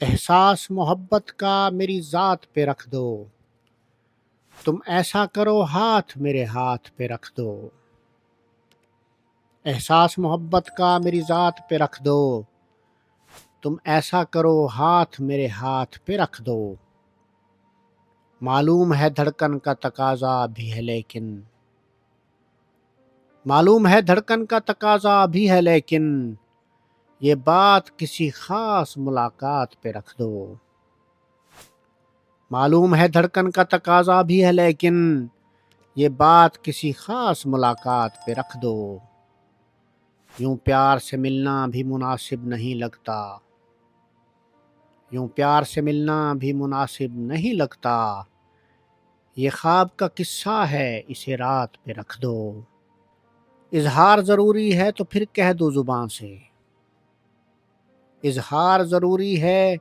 احساس محبت کا میری ذات پہ رکھ دو، تم ایسا کرو ہاتھ میرے ہاتھ پہ رکھ دو۔ احساس محبت کا میری ذات پہ رکھ دو، تم ایسا کرو ہاتھ میرے ہاتھ پہ رکھ دو۔ معلوم ہے دھڑکن کا تقاضا بھی ہے لیکن، معلوم ہے دھڑکن کا تقاضا بھی ہے لیکن، یہ بات کسی خاص ملاقات پہ رکھ دو۔ معلوم ہے دھڑکن کا تقاضا بھی ہے لیکن، یہ بات کسی خاص ملاقات پہ رکھ دو۔ یوں پیار سے ملنا بھی مناسب نہیں لگتا، یوں پیار سے ملنا بھی مناسب نہیں لگتا، یہ خواب کا قصہ ہے اسے رات پہ رکھ دو۔ اظہار ضروری ہے تو پھر کہہ دو زباں سے، اظہار ضروری ہے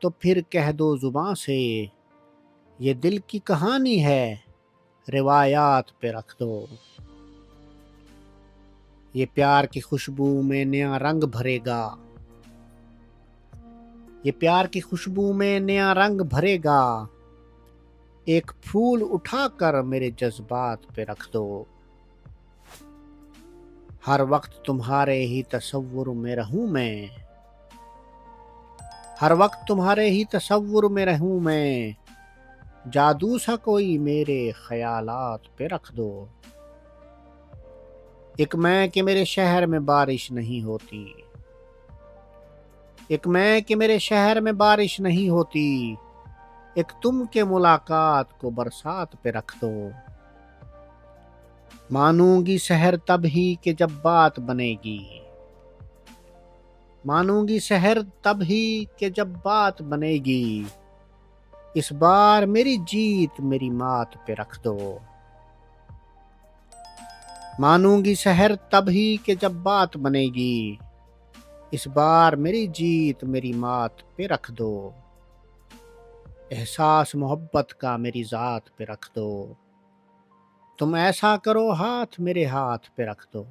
تو پھر کہہ دو زباں سے، یہ دل کی کہانی ہے روایات پہ رکھ دو۔ یہ پیار کی خوشبو میں نیا رنگ بھرے گا، یہ پیار کی خوشبو میں نیا رنگ بھرے گا، ایک پھول اٹھا کر میرے جذبات پہ رکھ دو۔ ہر وقت تمہارے ہی تصور میں رہوں میں، ہر وقت تمہارے ہی تصور میں رہوں میں، جادو سا کوئی میرے خیالات پہ رکھ دو۔ ایک میں کہ میرے شہر میں بارش نہیں ہوتی، ایک میں کہ میرے شہر میں بارش نہیں ہوتی، ایک تم کے ملاقات کو برسات پہ رکھ دو۔ مانوں گی سحر تب ہی کہ جب بات بنے گی، مانوں گی سحر تب ہی کہ جب بات بنے گی، اس بار میری جیت میری مات پہ رکھ دو۔ مانوں گی سحر تب ہی کہ جب بات بنے گی، اس بار میری جیت میری مات پہ رکھ دو۔ احساس محبت کا میری ذات پہ رکھ دو، تم ایسا کرو ہاتھ میرے ہاتھ پہ رکھ دو۔